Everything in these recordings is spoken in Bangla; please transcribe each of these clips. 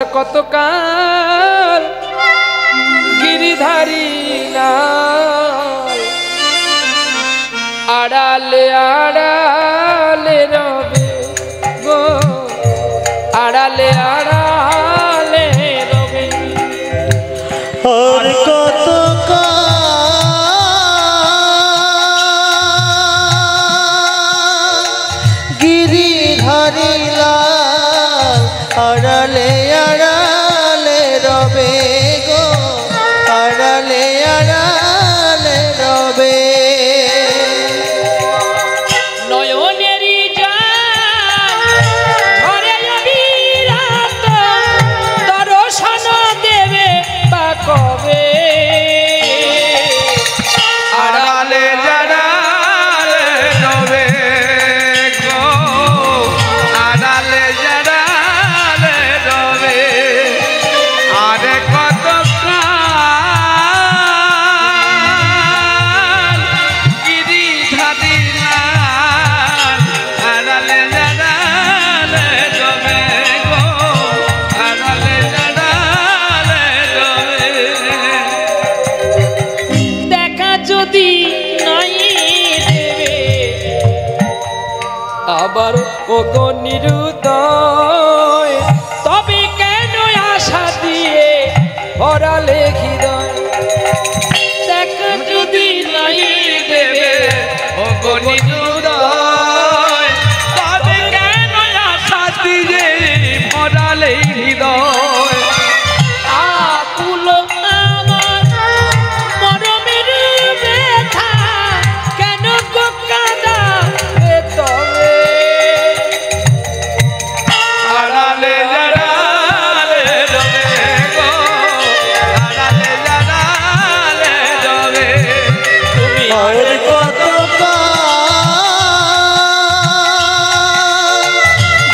কতকাল গিরিধারী আড়ালে আড়ালে রবে গো, আড়ালে আড়ালে রবে। আর কতকাল গিরিধারী আড়ালে আড়ালে রবে গো, আড়ালে আড়ালে রবে। নয়নেরই ঝরে অবিরাত দর্শন দেবে বা কবে, আড়ালে আড়ালে রবে গো, আড়ালে আড়ালে রবে। আরে কতকাল গিরিধারী আড়ালে আড়ালে রবে গো, আড়ালে আড়ালে রবে। দেখা যদি নাই দেবে আবার ওগো নিরুদয়, তবে কেন আশা দিয়ে ভরালে হৃদয়। দেখা যদি নাই দেবে ওগো নিরুদয়, তবে কেন আশা দিয়ে ভরালে হৃদয়। আকুল আমার মরমের ব্যথা, কেন গো কাঁদাবে তবে। আড়ালে আড়ালে রবে গো, আড়ালে আড়ালে রবে। তুমি আর কতকাল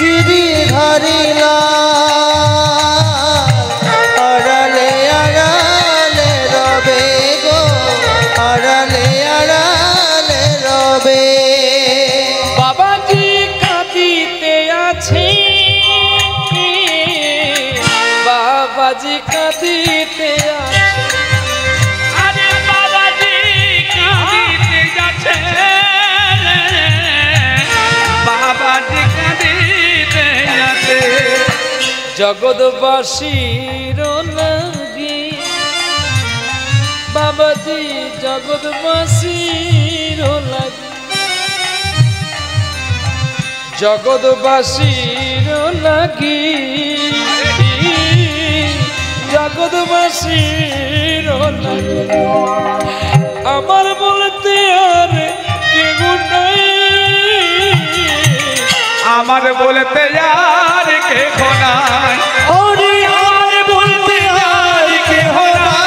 গিরিধারী আড়ালে আড়ালে রবে গো, আড়ালে আড়ালে রবে। বাবাজি কাঁদিতে আছে, বাবাজি কাঁদিতে আছে। আরে বাবাজি কাঁদিতে যাচ্ছে, বাবাজি কাঁদিতে যাচ্ছে। জগৎবাসীর লাগি বাবাজি, জগৎবাসীর লাগি, জগৎবাসীর লাগি, জগৎবাসীর লাগি। আমার বলতে আর কেউ নাই, আমার বলতে আর কেহ নাই। ওরে আমার বলতে আর কেহ নাই,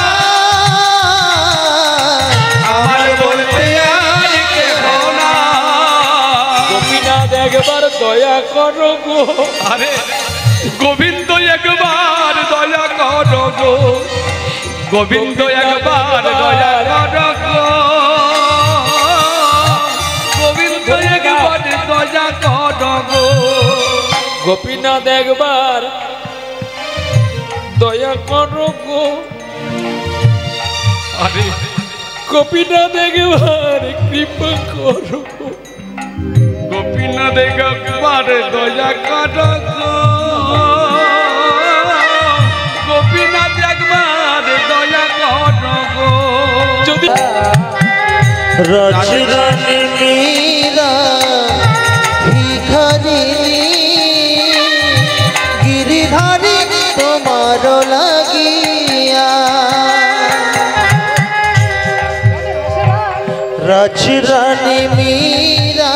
আমার বলতে আর কেহ নাই। গোপীনাথ একবার দয়া করো গো। আরে গোবিন্দ একবার দয়া করো গো, গোবিন্দ একবার দয়া করো গো, গোবিন্দ একবার দয়া করো গো। গোপীনাথ একবার দয়া করো গো, আরে গোপীনাথ একবার কৃপা করো গো। গোপীনাথ একবার দয়া করো গো, গোপীনাথ একবার দয়া করো গো। যদি রচরানি মীরা ভিখারিণী গিরিধারী তোমার লাগিয়া, রচরানি মীরা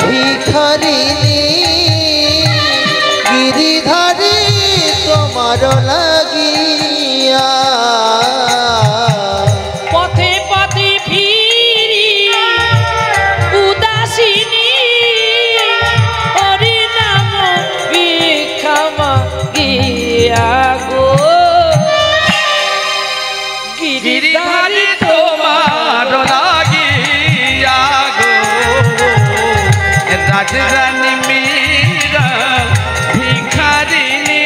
ভিখারিণী গিরিধারী তোমার লাগিয়া। পথে পথে ফিরি উদাসিনী, হরি নাম ভিক্ষা মাগিয়া গো। গিরিধারী তোমার লাগিয়া গো, রাজরানী মীরা ভিখারিণী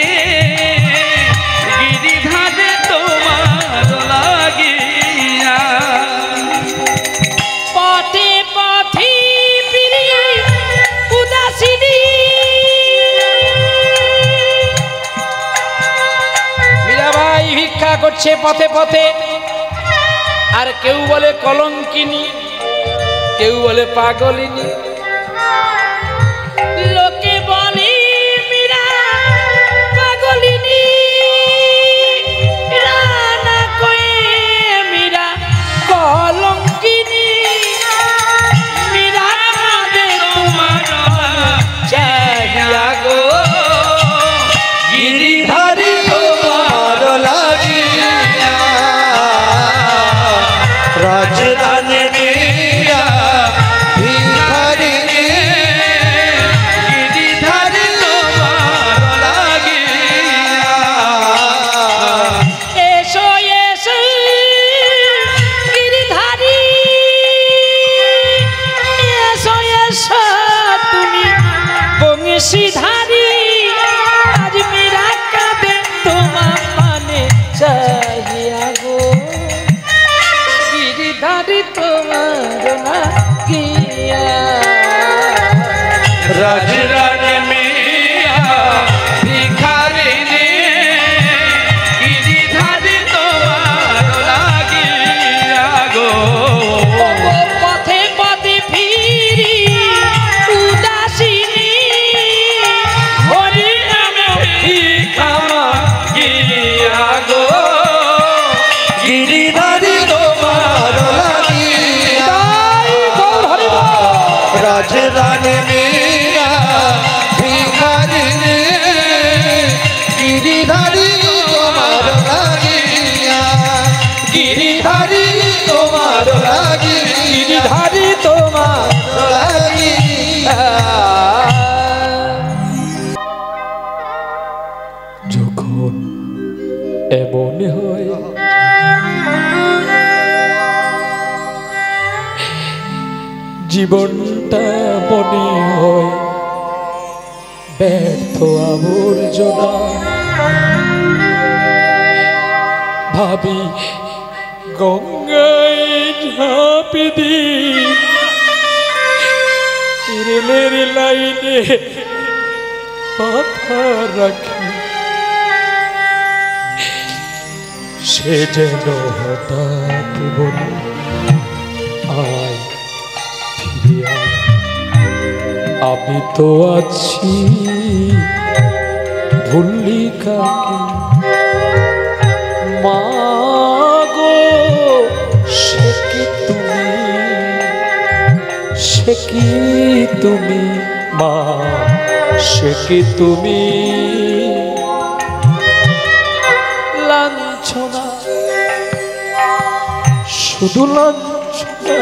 ভিক্ষা করছে পথে পথে, আর কেউ বলে কলঙ্কিনী, কেউ বলে পাগলিনী। লোকে বলে মীরা পাগলিনী, রানা কয়ে মীরা কলঙ্কিনী। মীরা কাঁদে তোমার চাহিয়া গো, গিরিধারী তোমার লাগিয়া রাজরানী মীরা ভিখারিণী, গিরিধারী তোমার লাগিয়া। এসো এসো গিরিধারী, এসো এসো তুমি বংশীধারী। আজ মীরা কাঁদে তোমার পানে চাহিয়া গো, গিরিধারী তোমার লাগিয়া। রাজরানী মীরা ভিখারিণী, গিরিধারী তোমার লাগিয়া গো। ওগো পথে পথে ফিরি উদাসিনী, হরি নাম ভিক্ষা গিয়া গো, গিরিধারী তোমার লাগিয়া রাজরানী মীরা ভিখারিণী, গিরিধারী তোমার লাগিয়া, গিরিধারী তোমার লাগিয়া, গিরিধারী তোমার লাগিয়া। যখন এমন হয় জীবনটা মনে হয় ব্যর্থ আবর্জনা, ভাবি গঙ্গায় ঝাঁপি দি রেলের লাইনে মাথা রাখি, সে যেন হঠাৎ বলে আয় ফিরে আয়, আমি তো আছি ভুললি কাকে। মা গো সে কি তুমি, সে কি তুমি মা, সে কি তুমি। লাঞ্ছনা শুধু লাঞ্ছনা,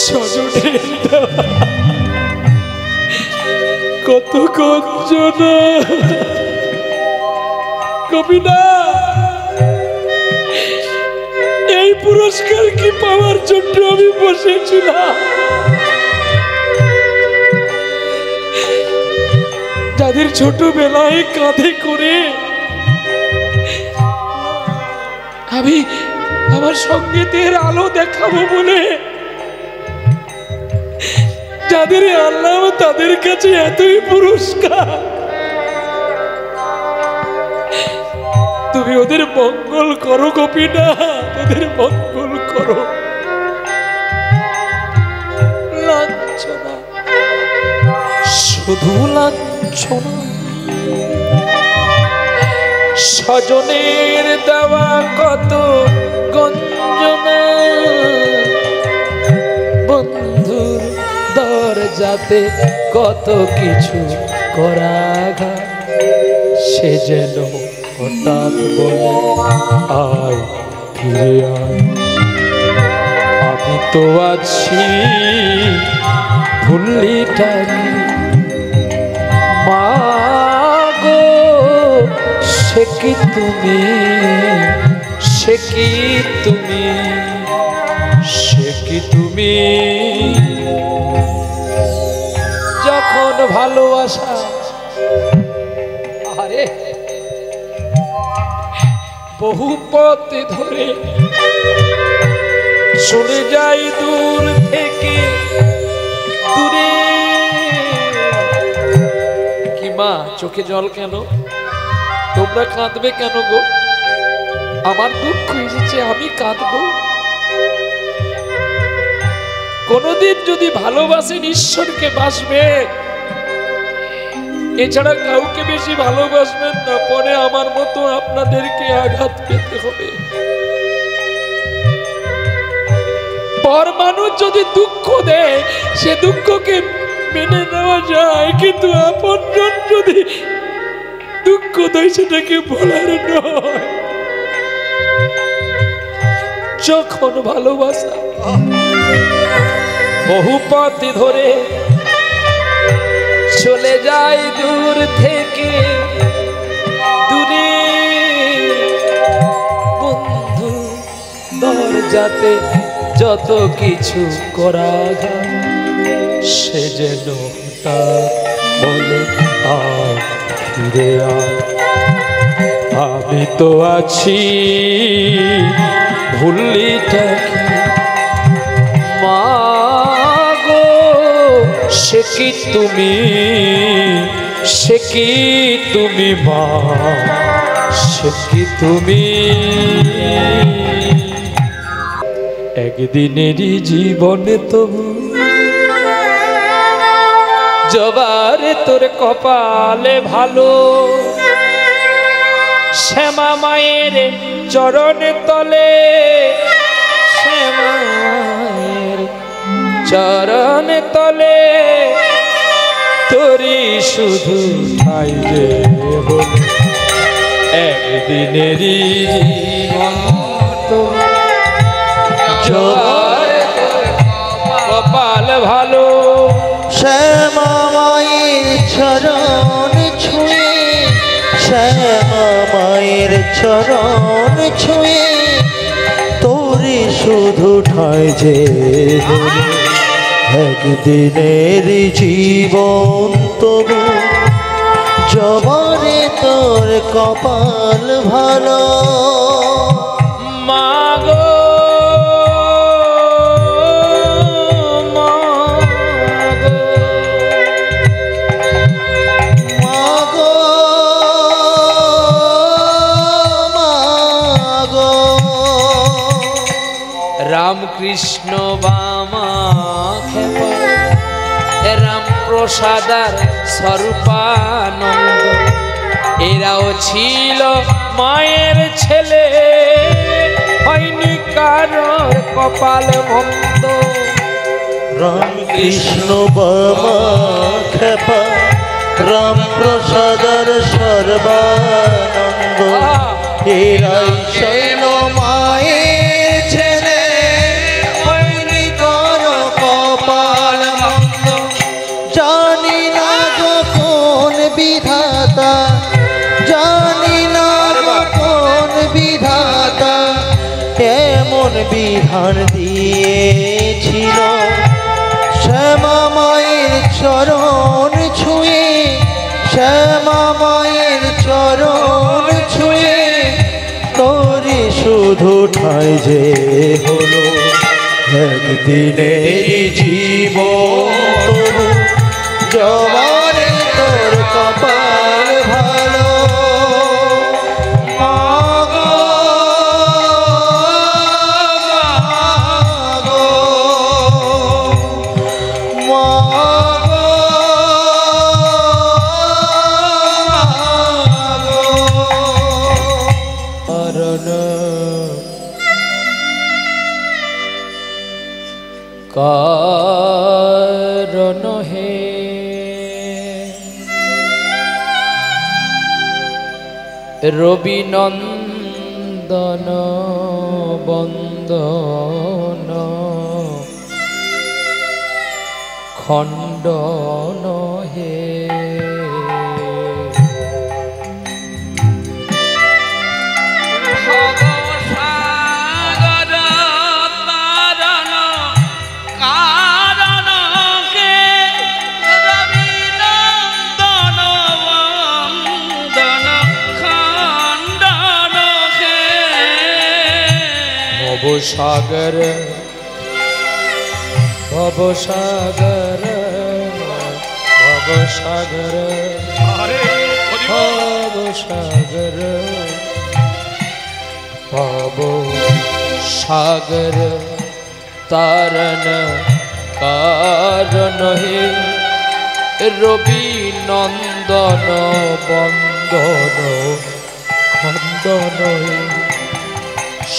সজনের কত গঞ্জনা। কবিনা এই পুরস্কার কি পাওয়ার জন্য আমি বসেছিলাম? যাদের ছোটবেলায় কাঁধে করে আমি আমার সঙ্গীতের আলো দেখাবো বলে যাদের আল্লাহ তাদের কাছে এতই পুরস্কার, তুমি ওদের মঙ্গল করো গোপীনা, ওদের মঙ্গল করো। লাঞ্ছনা শুধু লাঞ্ছনা, স্বজনের দেওয়া কত গঞ্জনা, বন্ধুর দরজাতে কত কিছু করাঘাত, সে যেন হঠাৎ বলে আয় ফিরে আয়, আমি তো আছি ভুললিটাকে। মা গো সে কি তুমি, সে কি তুমি, সে কি তুমি। যখন ভালোবাসা আরে বহু পথ ধরে চলে যাই দূর থেকে দূরে। কি মা চোখে জল কেন? তোমরা কাঁদবে কেন গো? আমার দুঃখ এসেছে, আমি কাঁদবো? কোনদিন যদি ভালোবাসেন ঈশ্বরকে বাসবে, এছাড়া কাউকে বেশি ভালোবাসবেন না, পরে আমার মতো আপনাদেরকে আঘাত পেতে হবে। পর মানুষ যদি দুঃখ দেয়, সে দুঃখকে মেনে নেওয়া যায়, কিন্তু আপনজন যদি দুঃখ দেয় সেটাকে বলার নয়। যখন ভালোবাসা বহু পথ ধরে চলে যায় দূর থেকে দূরে, বন্ধু দরজাতে যত কিছু করা সে যেন বলে আয় ফিরে আয়। আমি তো আছি ভুলিটা কি মাগো, সে কি তুমি, সে কি তুমি মা, সে কি তুমি? একদিনেরই জীবনে তবু জবারে তোর কপালে ভালো, শ্যামা মায়ের চরণে তলে, শ্যামা মায়ের চরণে তলে তোরই শুধু ঠাই যে বলে। একদিনেরই জীবন তো জবারে তোর কপাল ভালো, শ্যামা মায়ের চরণ ছুঁয়ে, শ্যামা মায়ের চরণ ছুঁয়ে তোরে শুধু ঠাই যে বলে। একদিনের জীবন তবু জবারে তোর কপাল ভালো। মাগো রামকৃষ্ণ বামা খেপা, রাম প্রসাদার স্বরূপানন্দ, এরাও ছিল মায়ের ছেলে, হয়নি কারোর কপাল মন্দ। রামকৃষ্ণ বামা খেপা, রাম প্রসাদার সর্বানন্দ, এরাই ছিল মায়ের ছেলে, হয়নি কারো কপাল মন্দ। জানি না গো কোন বিধাতা, জানি না গো কোন বিধাতা এমন বিধান দিয়েছিল, শ্যামা মায়ের চরণ ছুঁয়ে, শ্যামা মায়ের চরণ ছুঁয়ে তোরে শুধু ঠাই যে হলো। একদিনের জীবন জবারে তোর কপাল ভালো। মাগো মাগো কারণ হে রবিনন্দন বন্দন খণ্ডন হে ভবসাগর ভবসাগর ভবসাগর ভবসাগর সাগর ভব সাগর তারণ কারণ হে রবি নন্দন বন্দন খন্দন হে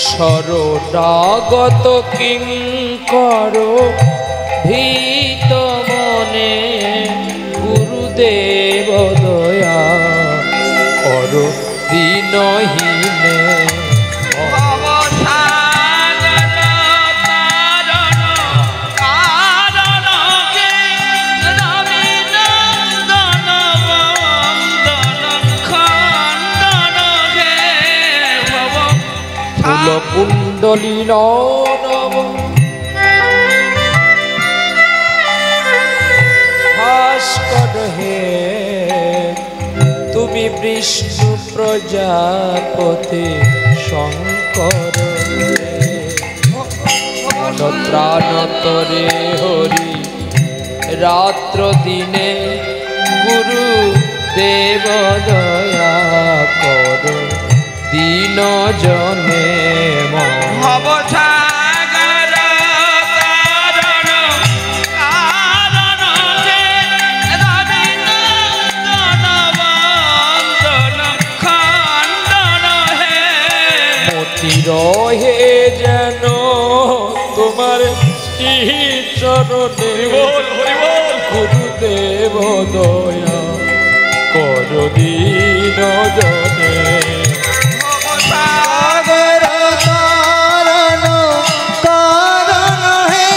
শরণাগত কিঙ্কর ভীত মনে গুরুদেব দয়া কর দীনহীনে কুণ্ডলী নব ভাস্কর হে তুমি বিষ্ণু প্রজাপতি শঙ্কর মনত্রাণ তরে হরি রাত্র দিনে গুরু দেব দয়া কর দীন জনে ভব সাগর তারণ কারণ হে রবি নন্দন বন্দন খণ্ডন হে মতি রহে যেন তোমার চরণে গুরুদেব দয়া কর দীন জনে সাগর তারণ কারণ হে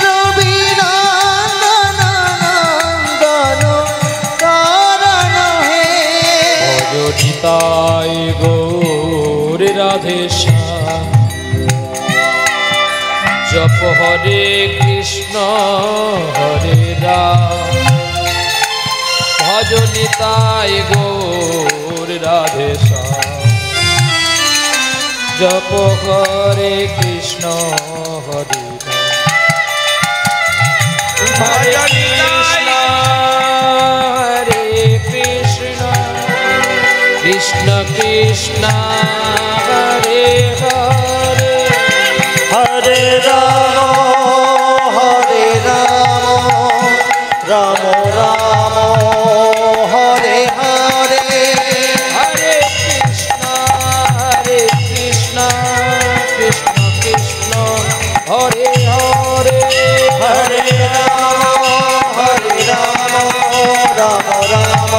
রবি নন্দন নন্দন কারণ হে অযোনিতাই গৌর রাধেশ্যাম জপ হরে কৃষ্ণ হরে রাম ভজনিতাই গৌর রাধেশ্যাম জপ হরে কৃষ্ণ হরে রাম হরে কৃষ্ণ হরে কৃষ্ণ কৃষ্ণ কৃষ্ণ হরে হরে হরে রাম রাম রাম হরে হরে হরে কৃষ্ণ কৃষ্ণ কৃষ্ণ হরে হরে হরে রাম রাম রাম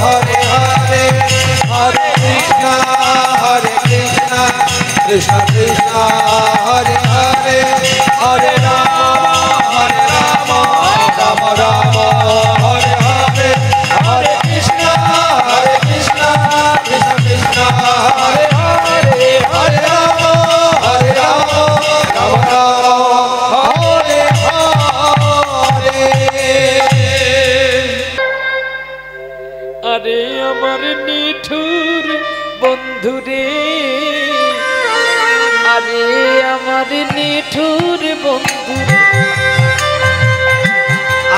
হরে হরে হরে কৃষ্ণ কৃষ্ণ কৃষ্ণ হরে হরে হরে রাম রাম রাম হরে হরে হরে কৃষ্ণ কৃষ্ণ কৃষ্ণ হরে হরে হরে রাম রাম রাম হরে হরে আরে আমার নিঠুর বন্ধুরে আরে আমার নিঠুর বন্ধুরে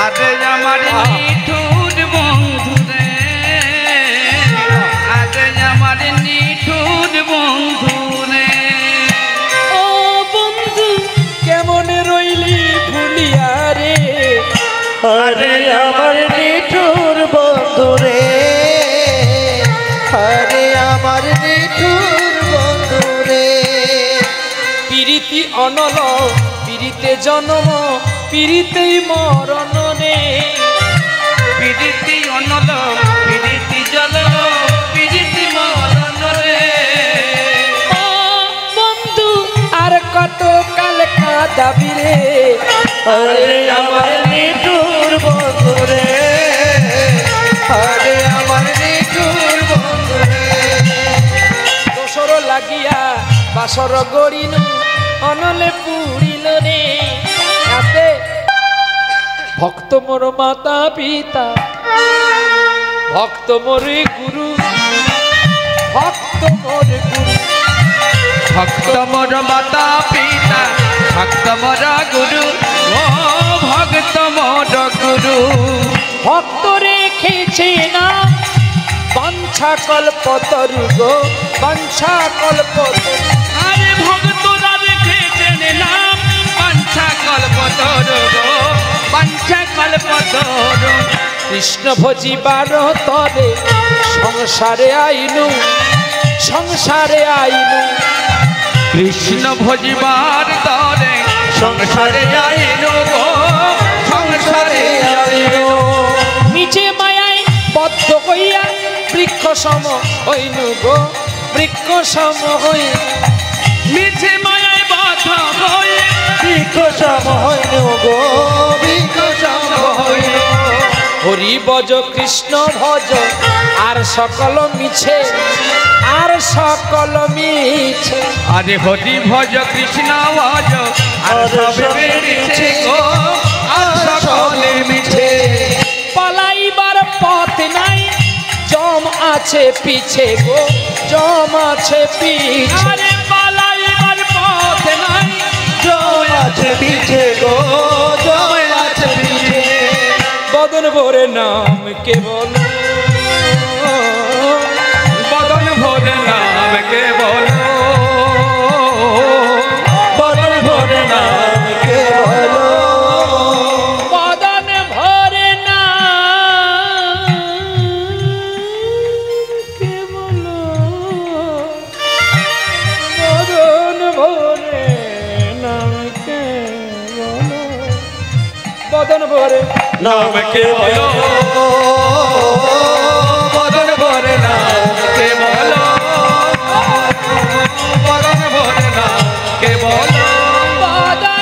আরে আমার নিঠুর বন্ধু রে আরে আমার নিঠুর বন্ধু রে ও বন্ধু কেমন রইলি ভুলিয়া রে হরে আমার নিঠুর বন্ধুরে হরে আমার নিঠুর বন্ধুরে পিরিতি অনল পিরিতে জন্ম পিরিতেই মরণ রে পিরিতি অনল পিরিতি জল পিরিতি মরণ রে ও বন্ধু আর কত কাল কাঁদাবি রে হরে আমার নিঠুর বন্ধুরে হরে আমার নিঠুর বন্ধুরে দোসর লাগিয়া বাসর গড়িল অনলে পুরিল রে এতে ভক্ত মোর মাতা পিতা ভক্ত মোর গুরু ভক্ত মোর গুরু ভক্ত মোর মাতা পিতা ভক্ত মোর গুরু ও ভক্ত মোর গুরু ভক্ত রেখেছে না বাঞ্ছা বাঞ্ছা কল্পতরু গো বাঞ্ছা কল্পতরু। আরে ভক্তরা রেখেছেন নাম বাঞ্ছা কল্পতরু গো বাঞ্ছা কল্পতরু। কৃষ্ণ ভজিবার তরে সংসারে আইনু সংসারে আইনু। কৃষ্ণ ভজিবার তরে সংসারে যাইনু গো সংসারে যাইনু। নিচে মায়ায় বদ্ধ হইয়া বৃক্ষ সম হইনু গো বৃক্ষ সম হই। মিছে মায়ায় বাধা হয়ে বৃক্ষ সম হইনু গো বৃক্ষ সম হইনু। হরি ভজ কৃষ্ণ ভজ আর সকল মিছে আর সকল মিছে। আরে হরি ভজ কৃষ্ণ ভজ আর সবে মিছে গো আর সকলে মিছে। পালাইবার পথ নাই জম আছে পিছে গো জম আছে পিছে। আরে পালাইবার পথ নাই জয় আছে পিছে গো জয় আছে পিছে। বদন ভরে নাম কেবল বদন ভরে নাম কে বলো বদন ভরে নাম কে বলো। বদন ভরে নাম কেবল বদন ভরে নাম কেবল বদন ভরে নাম কে বলো বদন ভরে নাম কে বলো বদন ভরে নাম কে বলো। বদন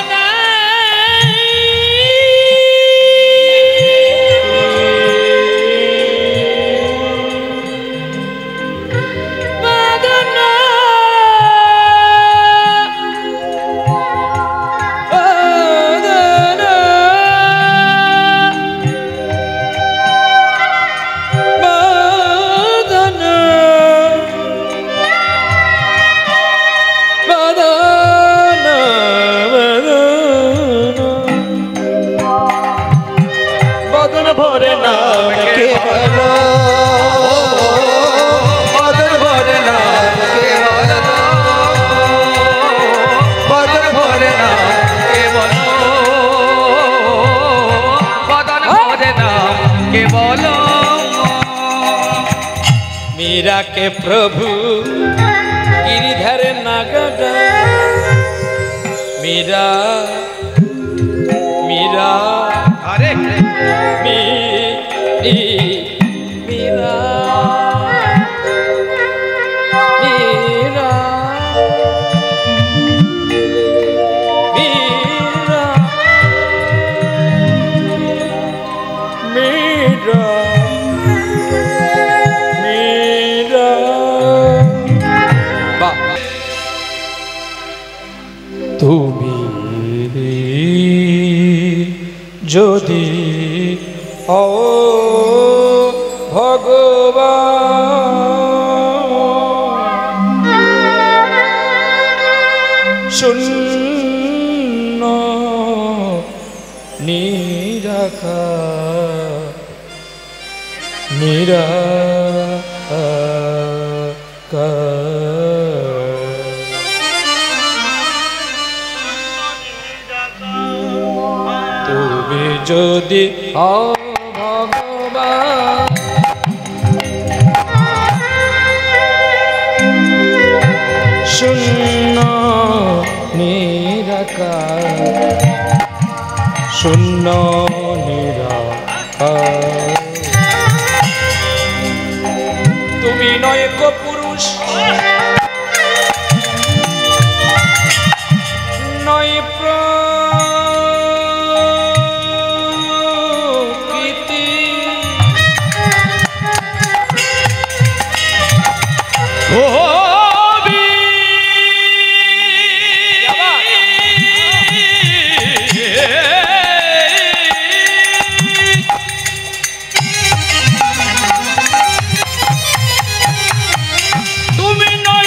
বদন বদন ভরে নাম কে বলো বদন ভরে নাম কে বলো বদন ভরে নাম কে বলো বদন ভরে নাম কে বলো। मीरा के प्रभु गिरिधर नागदा मीरा मीरा আরে मी मीरा मीरा मीरा मीरा मीरा वाह তুমি যদি ও ভগবান শূন্য নিরাকার তুমি যদি হও ভগবান শূন্য নিরাকার শূন্য নিরাকার তুমি নয় কো পুরুষ নয় প্রকৃতি তুমি নয়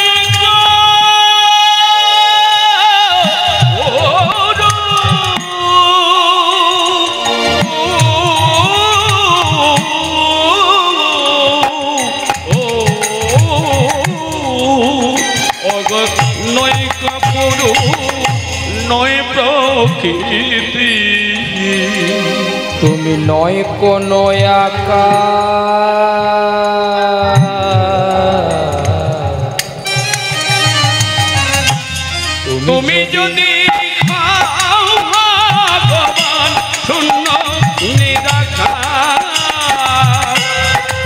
গুরু নয় প্রকৃতি। তুমি নয় কোনো তুমি যদি খাও ভগবান শূন্য নিরাকার,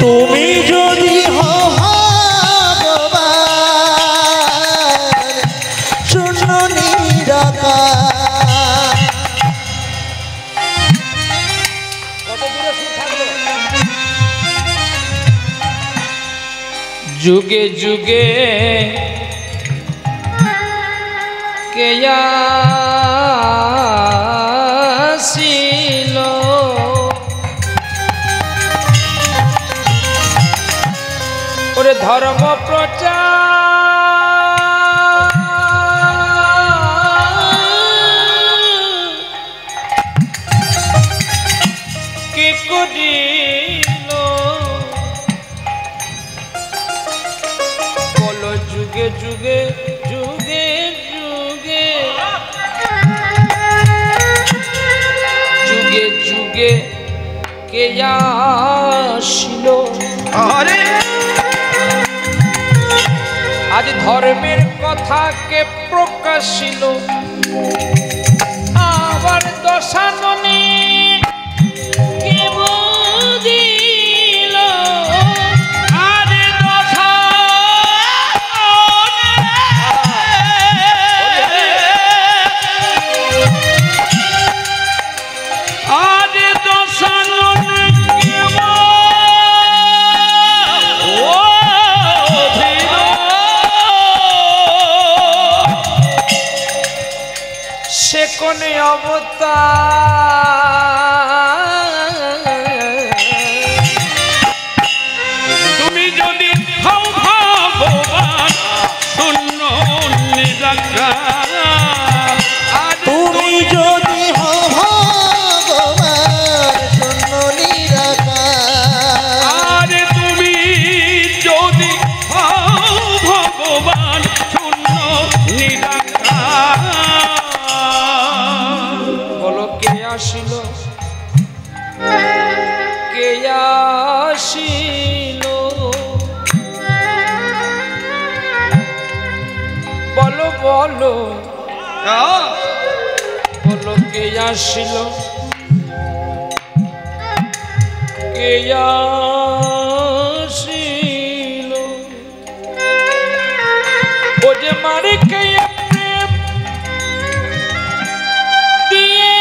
তুমি যদি হও ভগবান শূন্য নিরাকার। যুগে যুগে কে আসিল ওরে ধর্ম প্রচার কে করিল বলো যুগে যুগে যুগে যুগে যুগে যুগে কে আসিল আরে আজ ধর্মের কথা কে প্রকাশিল আবার দশাননে কে বুঝিল আরে আরে দশানন সে কোন অবতার তুমি যদি হও ভগবান শূন্য নিরাকার, তুমি যদি হও ভগবান শূন্য নিরাকার। আরে তুমি যদি হও ভগবান শূন্য নিরাকার, বলো কে আসিল কে আসিল বলো বলো বলো কে আসিল কে আসিল ও যে মারে কে প্রেম দিয়ে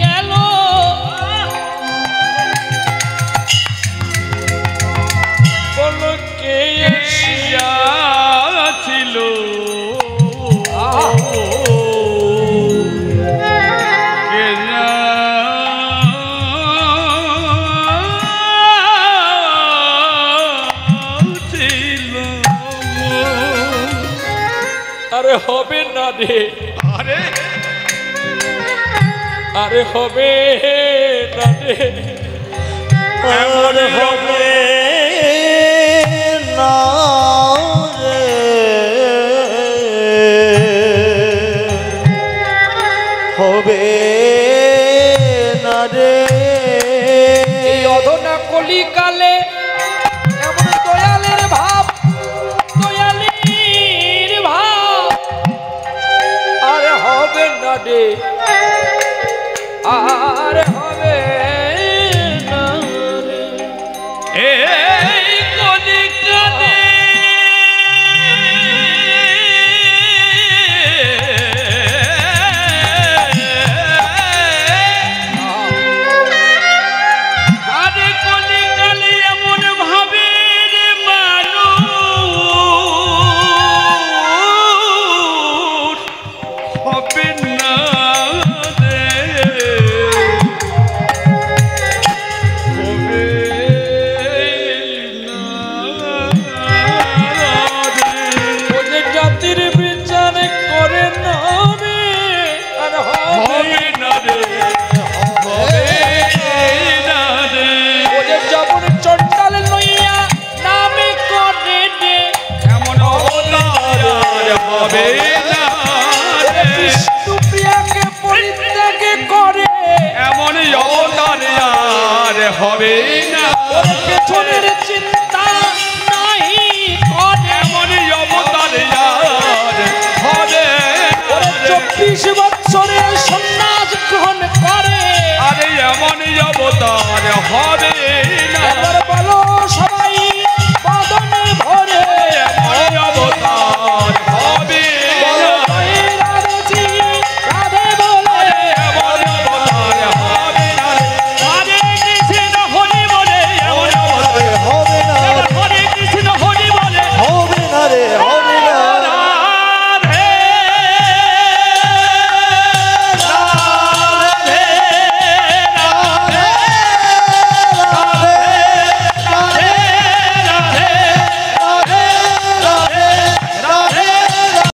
গেল বলো কে ছিল আরে হবে না রে আরে আরে হবে না রে আর হবে না রে, হবে না রে। এই অধনা কলিকালে এমন দয়ালের ভাব দয়ালের ভাব আরে হবে না রে আর হবে না রে এই কলিকালে আরে কলিকালে এমন ভাবে মানুষ হবে না রে। হবে না পেছনের চিন্তা নাহি করে এমনই অবতার আর হবে 24 বছরে সন্ন্যাস গ্রহণ করে আরে এমনই অবতার হবে